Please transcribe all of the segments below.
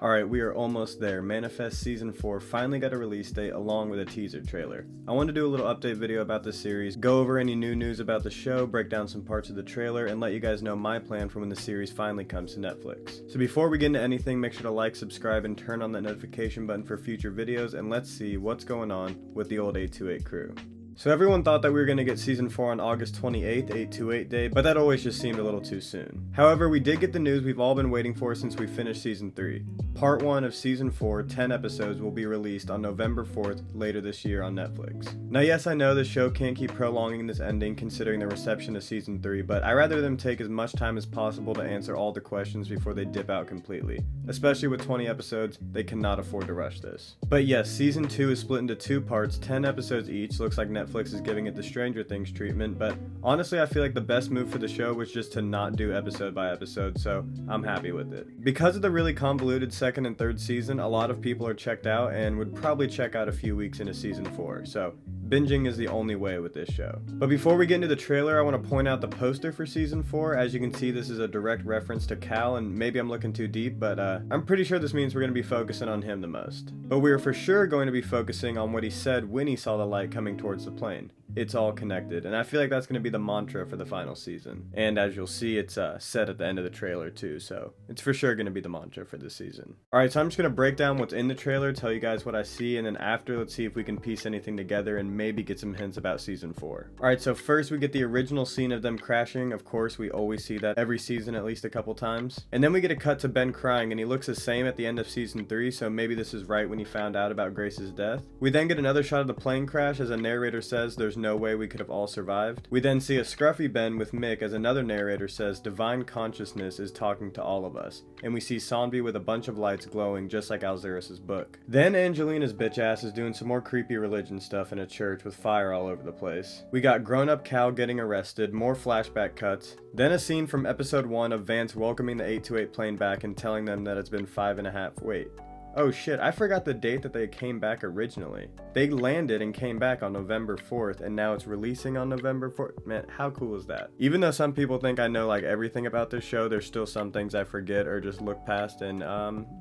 Alright, we are almost there. Manifest Season 4 finally got a release date along with a teaser trailer. I want to do a little update video about the series, go over any new news about the show, break down some parts of the trailer, and let you guys know my plan for when the series finally comes to Netflix. So before we get into anything, make sure to like, subscribe, and turn on that notification button for future videos, and let's see what's going on with the old 828 crew. So everyone thought that we were going to get Season 4 on August 28th, 828 Day, but that always just seemed a little too soon. However, we did get the news we've all been waiting for since we finished Season 3. Part 1 of Season 4, 10 episodes, will be released on November 4th later this year on Netflix. Now yes, I know the show can't keep prolonging this ending considering the reception of Season 3, but I rather them take as much time as possible to answer all the questions before they dip out completely. Especially with 20 episodes, they cannot afford to rush this. But yes, Season 2 is split into 2 parts, 10 episodes each. Looks like Netflix is giving it the Stranger Things treatment, but honestly I feel like the best move for the show was just to not do episode by episode, so I'm happy with it. Because of the really convoluted second and third season, a lot of people are checked out and would probably check out a few weeks into Season 4, so binging is the only way with this show. But before we get into the trailer, I want to point out the poster for Season 4. As you can see, this is a direct reference to Cal, and maybe I'm looking too deep, but I'm pretty sure this means we're going to be focusing on him the most. But we are for sure going to be focusing on what he said when he saw the light coming towards the plane. It's all connected, and I feel like that's going to be the mantra for the final season. And as you'll see, it's said at the end of the trailer too, so it's for sure going to be the mantra for this season. Alright, so I'm just going to break down what's in the trailer, tell you guys what I see, and then after, let's see if we can piece anything together and maybe get some hints about Season 4. Alright, so first we get the original scene of them crashing. Of course, we always see that every season at least a couple times. And then we get a cut to Ben crying, and he looks the same at the end of Season 3, so maybe this is right when he found out about Grace's death. We then get another shot of the plane crash as a narrator says there's no way we could have all survived. We then see a scruffy Ben with Mick as another narrator says divine consciousness is talking to all of us, and we see Sanvi with a bunch of lights glowing just like Alzurus' book. Then Angelina's bitch ass is doing some more creepy religion stuff in a church with fire all over the place. We got grown-up Cal getting arrested, more flashback cuts, then a scene from episode 1 of Vance welcoming the 828 plane back and telling them that it's been 5.5. Wait. Oh shit, I forgot the date that they came back originally. They landed and came back on November 4th, and now it's releasing on November 4th. Man, how cool is that? Even though some people think I know like everything about this show, there's still some things I forget or just look past, and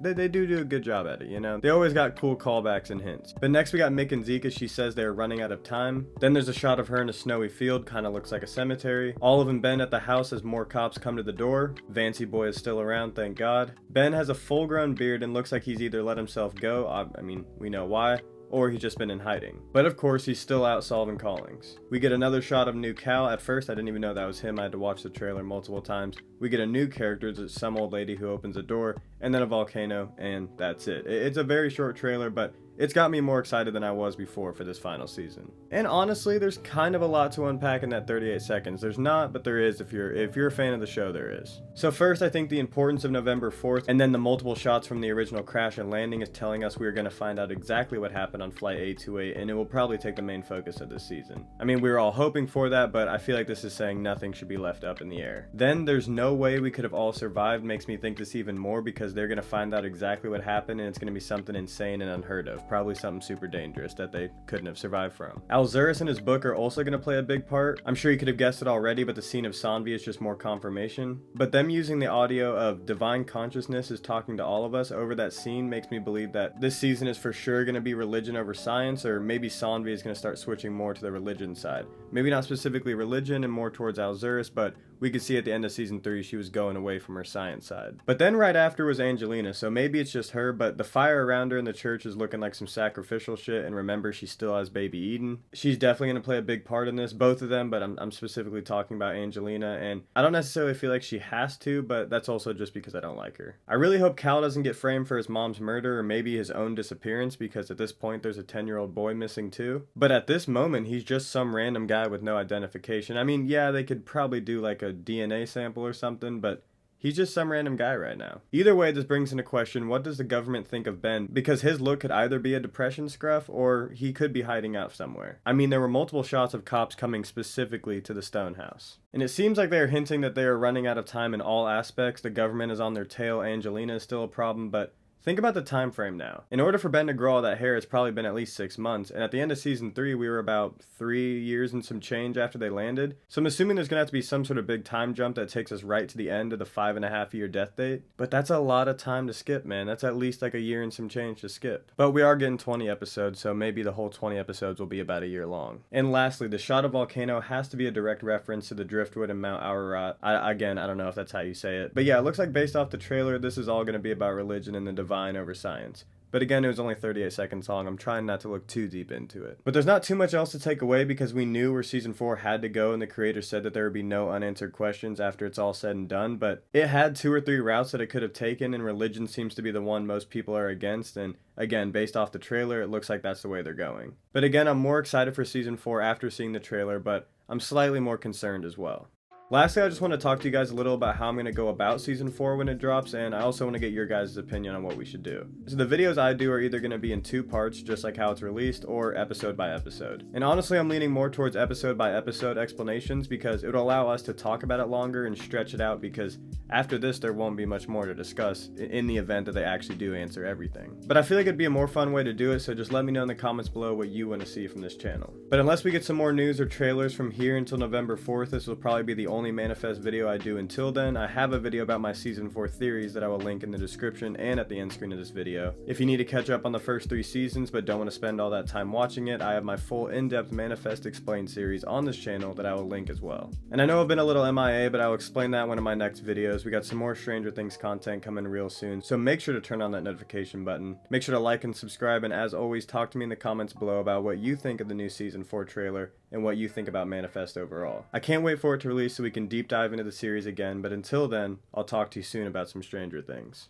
they do a good job at it, you know? They always got cool callbacks and hints. But next we got Mick and Zeke as she says they are running out of time. Then there's a shot of her in a snowy field, kinda looks like a cemetery. Olive and Ben at the house as more cops come to the door. Vancy boy is still around, thank God. Ben has a full-grown beard and looks like he's either let himself go, I mean, we know why, or he's just been in hiding. But of course, he's still out solving callings. We get another shot of new Cal. At first, I didn't even know that was him. I had to watch the trailer multiple times. We get a new character, it's some old lady who opens a door, and then a volcano, and that's it. It's a very short trailer, but it's got me more excited than I was before for this final season. And honestly, there's kind of a lot to unpack in that 38 seconds. There's not, but there is if you're a fan of the show, there is. So first, I think the importance of November 4th, and then the multiple shots from the original crash and landing is telling us we are going to find out exactly what happened on Flight 828, and it will probably take the main focus of this season. I mean, we were all hoping for that, but I feel like this is saying nothing should be left up in the air. Then, there's no way we could have all survived makes me think this even more because they're going to find out exactly what happened, and it's going to be something insane and unheard of. Probably something super dangerous that they couldn't have survived from. Alzurus and his book are also going to play a big part. I'm sure you could have guessed it already, but the scene of Sanvi is just more confirmation. But them using the audio of divine consciousness is talking to all of us over that scene makes me believe that this season is for sure going to be religion over science, or maybe Sanvi is going to start switching more to the religion side. Maybe not specifically religion and more towards Alzurus, but we could see at the end of Season 3 she was going away from her science side. But then right after was Angelina, so maybe it's just her, but the fire around her in the church is looking like some sacrificial shit, and remember she still has baby Eden. She's definitely going to play a big part in this, both of them, but I'm specifically talking about Angelina, and I don't necessarily feel like she has to, but that's also just because I don't like her. I really hope Cal doesn't get framed for his mom's murder or maybe his own disappearance, because at this point there's a 10-year-old boy missing too. But at this moment he's just some random guy with no identification. I mean, yeah, they could probably do like a DNA sample or something, but he's just some random guy right now. Either way, this brings into question, what does the government think of Ben? Because his look could either be a depression scruff, or he could be hiding out somewhere. I mean, there were multiple shots of cops coming specifically to the Stone House. And it seems like they are hinting that they are running out of time in all aspects. The government is on their tail, Angelina is still a problem, but Think about the time frame now. In order for Ben to grow all that hair, it's probably been at least 6 months, and at the end of season 3, we were about 3 years and some change after they landed. So I'm assuming there's gonna have to be some sort of big time jump that takes us right to the end of the 5.5-year death date. But that's a lot of time to skip, man. That's at least like a year and some change to skip. But we are getting 20 episodes, so maybe the whole 20 episodes will be about a year long. And lastly, the shot of volcano has to be a direct reference to the driftwood and Mount Ararat. I don't know if that's how you say it. But yeah, it looks like based off the trailer, this is all gonna be about religion and the divine over science. But again, it was only 38 seconds long. I'm trying not to look too deep into it. But there's not too much else to take away because we knew where season 4 had to go, and the creator said that there would be no unanswered questions after it's all said and done. But it had 2 or 3 routes that it could have taken, and religion seems to be the one most people are against. And again, based off the trailer, it looks like that's the way they're going. But again, I'm more excited for season 4 after seeing the trailer, but I'm slightly more concerned as well. Lastly, I just want to talk to you guys a little about how I'm going to go about season 4 when it drops, and I also want to get your guys' opinion on what we should do. So the videos I do are either going to be in 2 parts, just like how it's released, or episode by episode. And honestly, I'm leaning more towards episode by episode explanations because it will allow us to talk about it longer and stretch it out, because after this there won't be much more to discuss in the event that they actually do answer everything. But I feel like it'd be a more fun way to do it, so just let me know in the comments below what you want to see from this channel. But unless we get some more news or trailers from here until November 4th, this will probably be the only Manifest video I do until then. I have a video about my season 4 theories that I will link in the description and at the end screen of this video. If you need to catch up on the first 3 seasons but don't want to spend all that time watching it, I have my full in-depth Manifest Explained series on this channel that I will link as well. And I know I've been a little MIA, but I will explain that in one of my next videos. We got some more Stranger Things content coming real soon, so make sure to turn on that notification button. Make sure to like and subscribe, and as always, talk to me in the comments below about what you think of the new season 4 trailer and what you think about Manifest overall. I can't wait for it to release so we can deep dive into the series again, but until then, I'll talk to you soon about some Stranger Things.